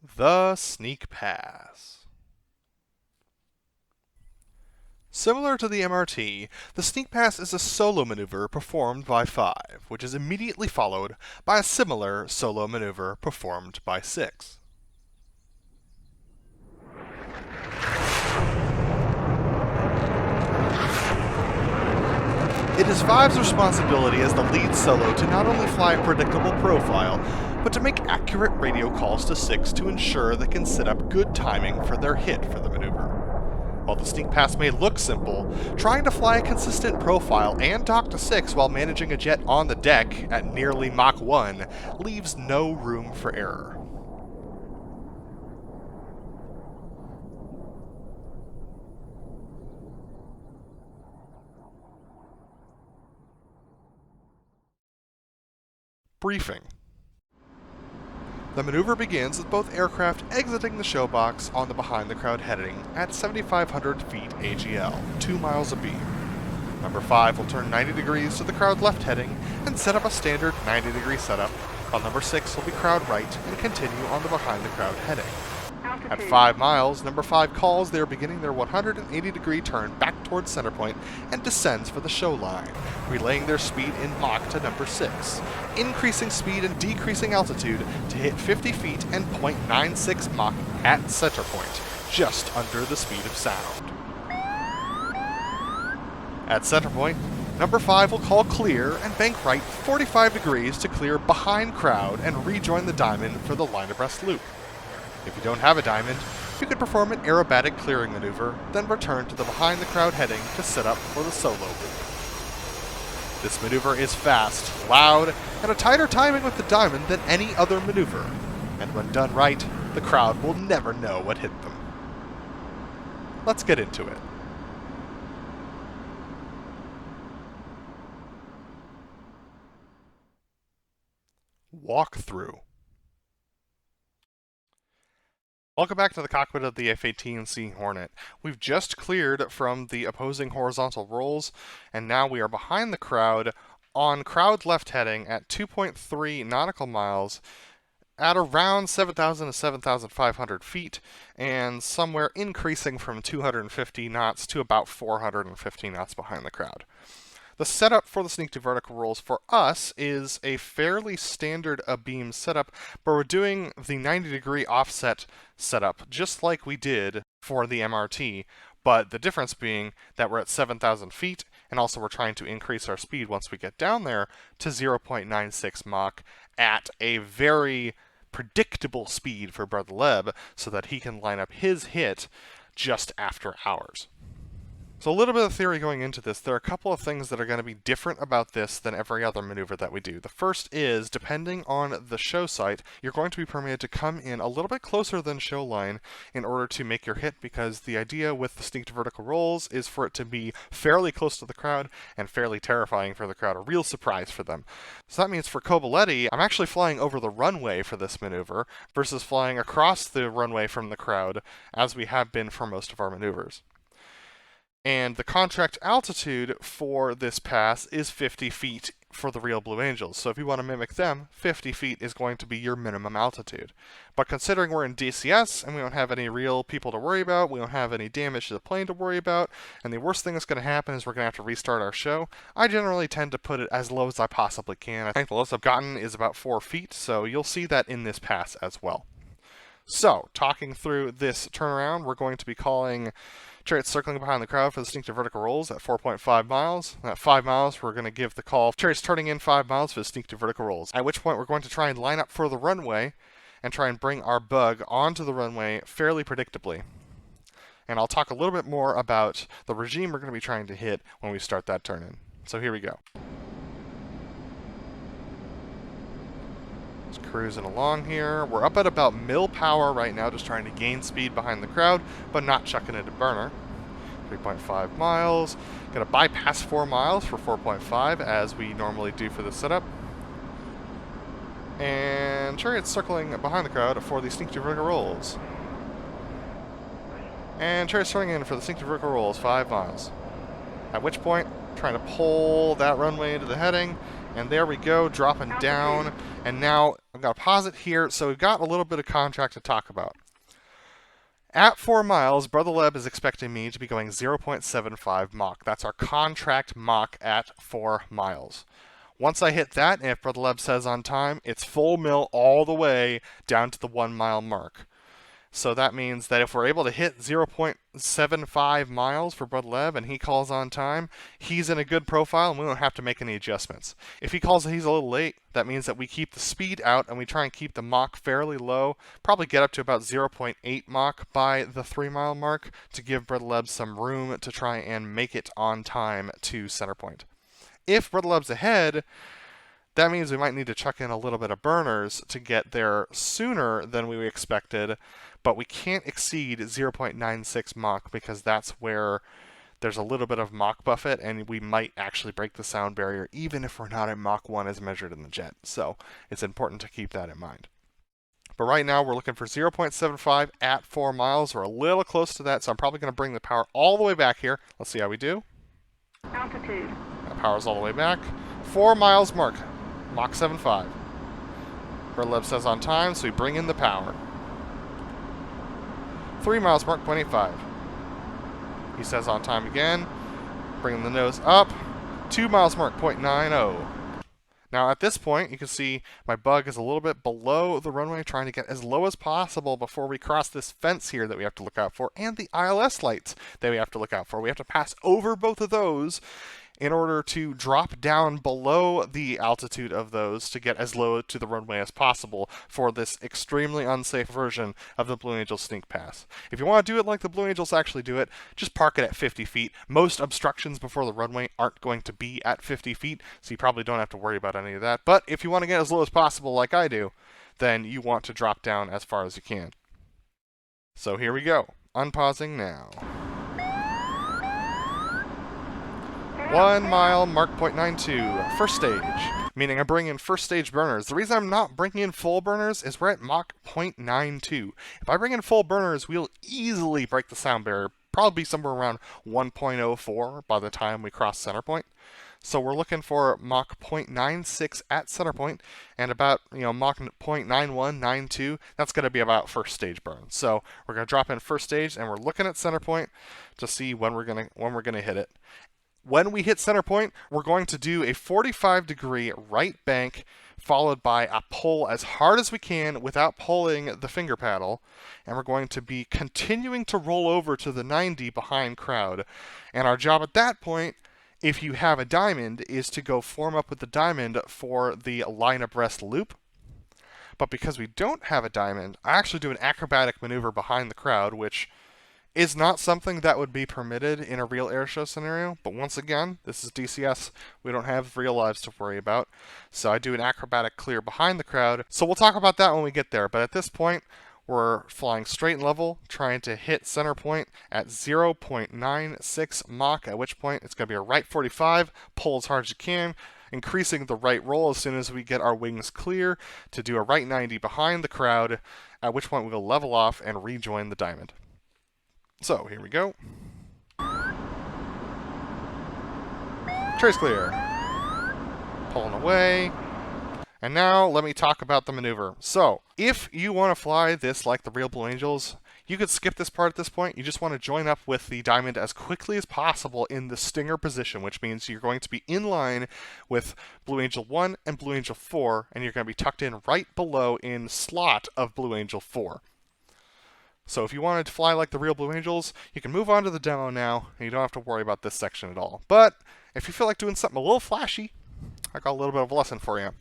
The Sneak Pass. Similar to the MRT, the Sneak Pass is a solo maneuver performed by 5, which is immediately followed by a similar solo maneuver performed by 6. It is 5's responsibility as the lead solo to not only fly a predictable profile, but to make accurate radio calls to 6 to ensure they can set up good timing for their hit for the maneuver. While the Sneak Pass may look simple, trying to fly a consistent profile and talk to 6 while managing a jet on the deck at nearly Mach 1 leaves no room for error. Briefing. The maneuver begins with both aircraft exiting the show box on the behind the crowd heading at 7,500 feet AGL, 2 miles abeam. Number 5 will turn 90 degrees to the crowd left heading and set up a standard 90-degree setup, while number 6 will be crowd right and continue on the behind the crowd heading. At 5 miles, number 5 calls they are beginning their 180-degree turn back towards center point and descends for the show line, relaying their speed in Mach to number 6, increasing speed and decreasing altitude to hit 50 feet and 0.96 Mach at center point, just under the speed of sound. At center point, number 5 will call clear and bank right 45 degrees to clear behind crowd and rejoin the diamond for the line abreast loop. If you don't have a diamond, you can perform an aerobatic clearing maneuver, then return to the behind the crowd heading to set up for the solo loop. This maneuver is fast, loud, and a tighter timing with the diamond than any other maneuver, and when done right, the crowd will never know what hit them. Let's get into it. Walkthrough. Welcome back to the cockpit of the F-18C Hornet. We've just cleared from the opposing horizontal rolls, and now we are behind the crowd on crowd left heading at 2.3 nautical miles at around 7,000 to 7,500 feet, and somewhere increasing from 250 knots to about 450 knots behind the crowd. The setup for the sneak to vertical rolls for us is a fairly standard abeam setup, but we're doing the 90-degree offset setup just like we did for the MRT, but the difference being that we're at 7,000 feet, and also we're trying to increase our speed once we get down there to 0.96 Mach at a very predictable speed for Brother Leb so that he can line up his hit just after ours. So a little bit of theory going into this. There are a couple of things that are going to be different about this than every other maneuver that we do. The first is, depending on the show site, you're going to be permitted to come in a little bit closer than show line in order to make your hit, because the idea with the sneak to vertical rolls is for it to be fairly close to the crowd and fairly terrifying for the crowd, a real surprise for them. So that means for Coboletti, I'm actually flying over the runway for this maneuver versus flying across the runway from the crowd, as we have been for most of our maneuvers. And the contract altitude for this pass is 50 feet for the real Blue Angels. So if you want to mimic them, 50 feet is going to be your minimum altitude. But considering we're in DCS and we don't have any real people to worry about, we don't have any damage to the plane to worry about, and the worst thing that's going to happen is we're going to have to restart our show, I generally tend to put it as low as I possibly can. I think the lowest I've gotten is about 4 feet, so you'll see that in this pass as well. So, talking through this turnaround, we're going to be calling chariots circling behind the crowd for the sneak to vertical rolls at 4.5 miles. At 5 miles, we're going to give the call chariots turning in 5 miles for the sneak to vertical rolls, at which point we're going to try and line up for the runway and try and bring our bug onto the runway fairly predictably. And I'll talk a little bit more about the regime we're going to be trying to hit when we start that turn in. So here we go. Just cruising along here. We're up at about mil power right now, just trying to gain speed behind the crowd, but not chucking it a burner. 3.5 miles. Gonna bypass 4 miles for 4.5, as we normally do for the setup. And chariots circling behind the crowd for the sneak to vertical rolls. And chariots turning in for the sneak to vertical rolls, 5 miles. At which point, trying to pull that runway into the heading And there we go, dropping down. And now I've got to pause it here, so we've got a little bit of contract to talk about. At 4 miles, Brother Leb is expecting me to be going 0.75 Mach. That's our contract Mach at 4 miles. Once I hit that, and if Brother Leb says on time, it's full mill all the way down to the 1 mile mark. So that means that if we're able to hit 0.75 miles for Brother Leb and he calls on time, he's in a good profile and we don't have to make any adjustments. If he calls that he's a little late, that means that we keep the speed out and we try and keep the Mach fairly low, probably get up to about 0.8 Mach by the 3 mile mark to give Brother Leb some room to try and make it on time to center point. If Brother Leb's ahead, that means we might need to chuck in a little bit of burners to get there sooner than we expected, but we can't exceed 0.96 Mach because that's where there's a little bit of Mach buffet and we might actually break the sound barrier even if we're not at Mach 1 as measured in the jet. So it's important to keep that in mind. But right now we're looking for 0.75 at 4 miles. We're a little close to that, so I'm probably going to bring the power all the way back here. Let's see how we do. Altitude. That power's all the way back. 4 miles mark. Mach 7.5. Brother Leb says on time, so we bring in the power. 3 miles mark, 0.85. He says on time again, bringing the nose up. 2 miles mark, 0.90. Now at this point, you can see my bug is a little bit below the runway, trying to get as low as possible before we cross this fence here that we have to look out for, and the ILS lights that we have to look out for. We have to pass over both of those in order to drop down below the altitude of those to get as low to the runway as possible for this extremely unsafe version of the Blue Angels sneak pass. If you want to do it like the Blue Angels actually do it, just park it at 50 feet. Most obstructions before the runway aren't going to be at 50 feet, so you probably don't have to worry about any of that. But if you want to get as low as possible like I do, then you want to drop down as far as you can. So here we go. Unpausing now. 1 mile mark, 0.92, first stage, meaning I bring in first stage burners. The reason I'm not bringing in full burners is we're at Mach 0.92. If I bring in full burners, we'll easily break the sound barrier, probably somewhere around 1.04 by the time we cross center point. So we're looking for Mach 0.96 at center point, and about Mach 0.9192. That's going to be about first stage burn. So we're going to drop in first stage, and we're looking at center point to see when we're going to hit it. When we hit center point, we're going to do a 45-degree right bank followed by a pull as hard as we can without pulling the finger paddle. And we're going to be continuing to roll over to the 90 behind crowd. And our job at that point, if you have a diamond, is to go form up with the diamond for the line abreast loop. But because we don't have a diamond, I actually do an acrobatic maneuver behind the crowd, which is not something that would be permitted in a real airshow scenario, but once again, this is DCS. We don't have real lives to worry about. So I do an acrobatic clear behind the crowd. So we'll talk about that when we get there, but at this point, we're flying straight and level, trying to hit center point at 0.96 Mach, at which point it's going to be a right 45, pull as hard as you can, increasing the right roll as soon as we get our wings clear to do a right 90 behind the crowd, at which point we'll level off and rejoin the diamond. So, here we go. Trace clear. Pulling away. And now, let me talk about the maneuver. So, if you want to fly this like the real Blue Angels, you could skip this part at this point. You just want to join up with the diamond as quickly as possible in the stinger position, which means you're going to be in line with Blue Angel 1 and Blue Angel 4, and you're going to be tucked in right below in slot of Blue Angel 4. So if you wanted to fly like the real Blue Angels, you can move on to the demo now, and you don't have to worry about this section at all. But if you feel like doing something a little flashy, I got a little bit of a lesson for you.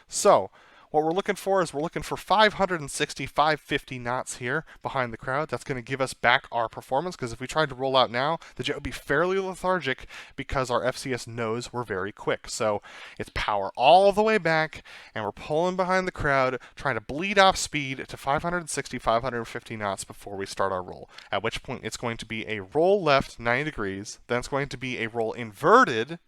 So what we're looking for is we're looking for 560, 550 knots here behind the crowd. That's going to give us back our performance, because if we tried to roll out now, the jet would be fairly lethargic because our FCS knows we're very quick. So it's power all the way back, and we're pulling behind the crowd, trying to bleed off speed to 560, 550 knots before we start our roll. At which point it's going to be a roll left 90 degrees, then it's going to be a roll inverted,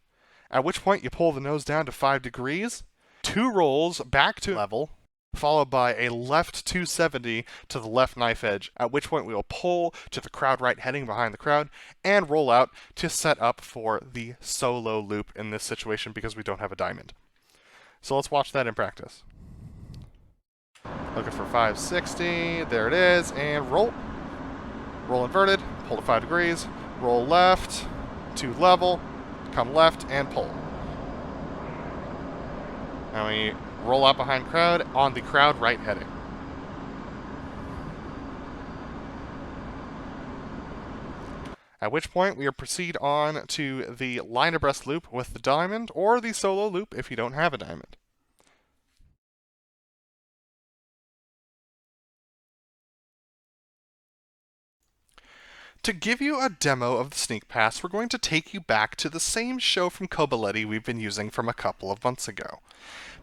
at which point you pull the nose down to 5 degrees, 2 rolls back to level, followed by a left 270 to the left knife edge, at which point we will pull to the crowd right heading behind the crowd and roll out to set up for the solo loop in this situation because we don't have a diamond. So let's watch that in practice. Looking for 560. There it is. And roll. Roll inverted. Pull to 5 degrees. Roll left. 2 level. Come left and pull. Now we roll out behind crowd on the crowd right heading. At which point we proceed on to the line abreast loop with the diamond, or the solo loop if you don't have a diamond. To give you a demo of the Sneak Pass, we're going to take you back to the same show from Kobaletti we've been using from a couple of months ago.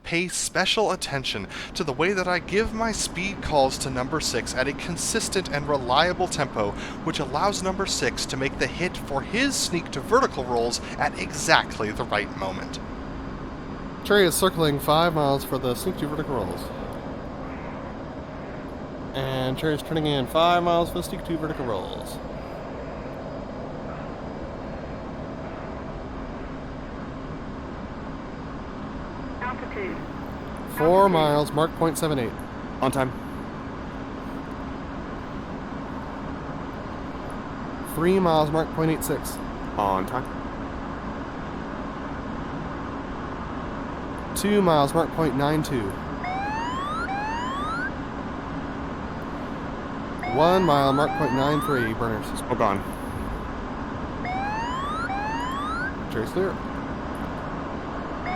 Pay special attention to the way that I give my speed calls to number 6 at a consistent and reliable tempo, which allows number 6 to make the hit for his sneak to vertical rolls at exactly the right moment. Cherry is circling 5 miles for the sneak to vertical rolls. And Cherry is turning in 5 miles for the sneak to vertical rolls. Altitude. 4 miles, mark .78. On time. 3 miles, mark .86. On time. 2 miles, mark .92. 1 mile, mark .93, burners. Smoke on. Cherry's clear.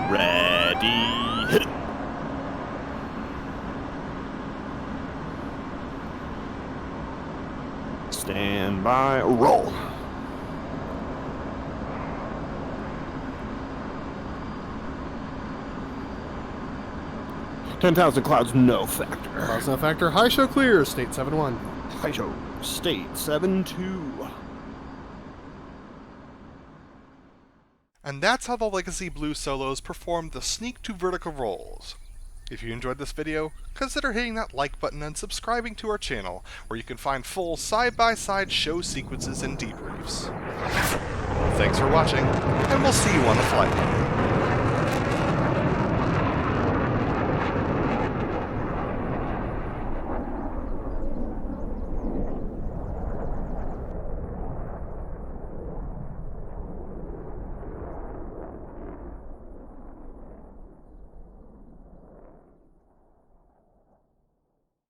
Ready. Hit it. Stand by. Roll. $10,000 clouds, no factor. Clouds no factor. High show clear. State 7-1. High show. State 7-2. And that's how the Legacy Blue Solos performed the sneak to vertical rolls. If you enjoyed this video, consider hitting that like button and subscribing to our channel, where you can find full side-by-side show sequences and debriefs. Thanks for watching, and we'll see you on the flight.